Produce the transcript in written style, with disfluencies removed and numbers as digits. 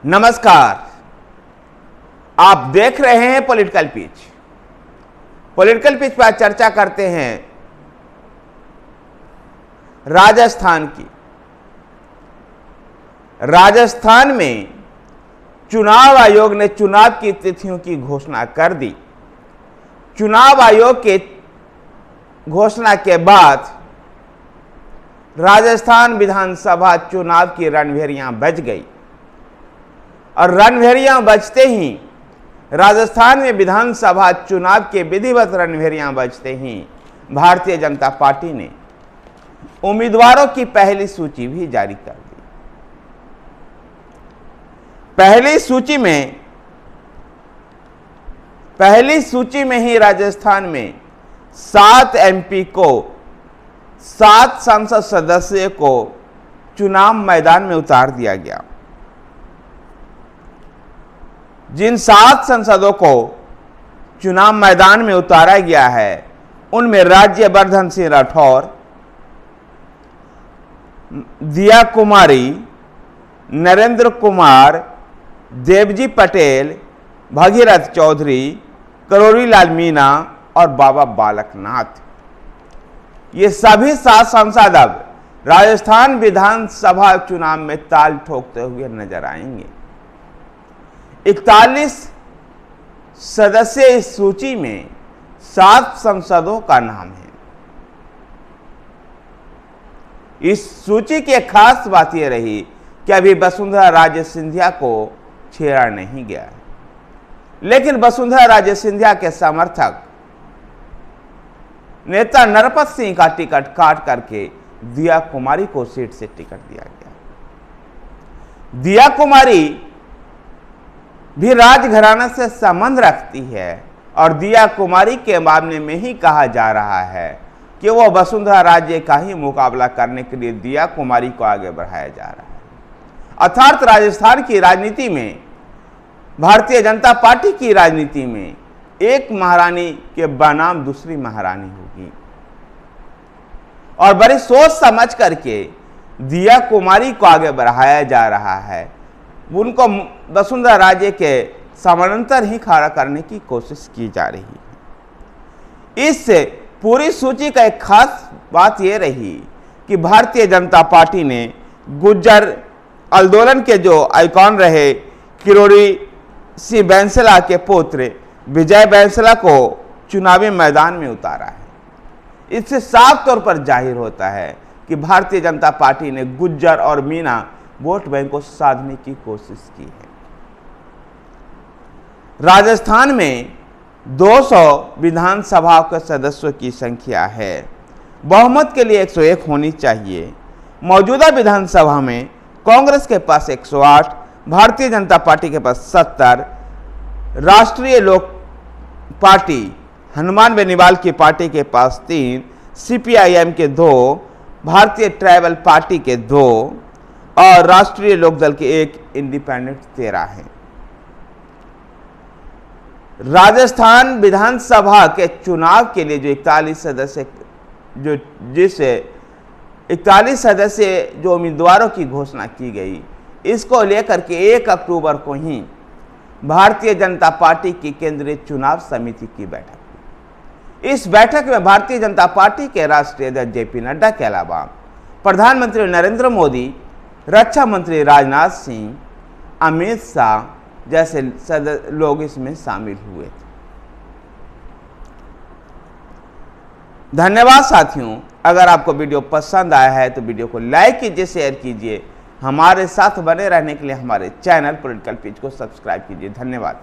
नमस्कार, आप देख रहे हैं पॉलिटिकल पिच। पॉलिटिकल पिच पर चर्चा करते हैं राजस्थान की। राजस्थान में चुनाव आयोग ने चुनाव की तिथियों की घोषणा कर दी। चुनाव आयोग के घोषणा के बाद राजस्थान विधानसभा चुनाव की रणभेरियां बज गई और रणभेरियां बजते ही राजस्थान में विधानसभा चुनाव के विधिवत रणभेरियां बजते ही भारतीय जनता पार्टी ने उम्मीदवारों की पहली सूची भी जारी कर दी। पहली सूची में ही राजस्थान में 7 एमपी को 7 संसद सदस्य को चुनाव मैदान में उतार दिया गया। जिन 7 सांसदों को चुनाव मैदान में उतारा गया है उनमें राज्यवर्धन सिंह राठौर, दिया कुमारी, नरेंद्र कुमार, देवजी पटेल, भगीरथ चौधरी, करोड़ी लाल मीणा और बाबा बालकनाथ। ये सभी 7 सांसद अब राजस्थान विधानसभा चुनाव में ताल ठोकते हुए नजर आएंगे। 41 सदस्य इस सूची में 7 सांसदों का नाम है। इस सूची की एक खास बात यह रही कि अभी वसुंधरा राजे सिंधिया को छेड़ा नहीं गया है, लेकिन वसुंधरा राजे सिंधिया के समर्थक नेता नरपत सिंह का टिकट काट करके दिया कुमारी को सीट से टिकट दिया गया। दिया कुमारी भी राजघराना से संबंध रखती है और दिया कुमारी के मामले में ही कहा जा रहा है कि वो वसुंधरा राजे का ही मुकाबला करने के लिए दिया कुमारी को आगे बढ़ाया जा रहा है। अर्थात राजस्थान की राजनीति में, भारतीय जनता पार्टी की राजनीति में एक महारानी के बनाम दूसरी महारानी होगी और बड़ी सोच समझ करके दिया कुमारी को आगे बढ़ाया जा रहा है। उनको वसुंधरा राजे के समानांतर ही खड़ा करने की कोशिश की जा रही है। इस पूरी सूची का एक खास बात यह रही कि भारतीय जनता पार्टी ने गुज्जर आंदोलन के जो आइकॉन रहे किरोड़ी सिंह बैंसला के पुत्र विजय बैंसला को चुनावी मैदान में उतारा है। इससे साफ तौर पर जाहिर होता है कि भारतीय जनता पार्टी ने गुज्जर और मीणा वोट बैंक को साधने की कोशिश की है। राजस्थान में 200 विधानसभा के सदस्यों की संख्या है। बहुमत के लिए 101 होनी चाहिए। मौजूदा विधानसभा में कांग्रेस के पास 108, भारतीय जनता पार्टी के पास 70, राष्ट्रीय लोक पार्टी हनुमान बेनीवाल की पार्टी के पास 3, सीपीआईएम के 2, भारतीय ट्राइबल पार्टी के 2 और राष्ट्रीय लोकदल के 1, इंडिपेंडेंट 13 हैं। राजस्थान विधानसभा के चुनाव के लिए जो 41 सदस्य जो उम्मीदवारों की घोषणा की गई, इसको लेकर के 1 अक्टूबर को ही भारतीय जनता पार्टी की केंद्रीय चुनाव समिति की बैठक हुई। इस बैठक में भारतीय जनता पार्टी के राष्ट्रीय अध्यक्ष जेपी नड्डा के अलावा प्रधानमंत्री नरेंद्र मोदी, रक्षा मंत्री राजनाथ सिंह, अमित शाह जैसे लोग इसमें शामिल हुए थे। धन्यवाद साथियों। अगर आपको वीडियो पसंद आया है तो वीडियो को लाइक कीजिए, शेयर कीजिए। हमारे साथ बने रहने के लिए हमारे चैनल पॉलिटिकल पिच को सब्सक्राइब कीजिए। धन्यवाद।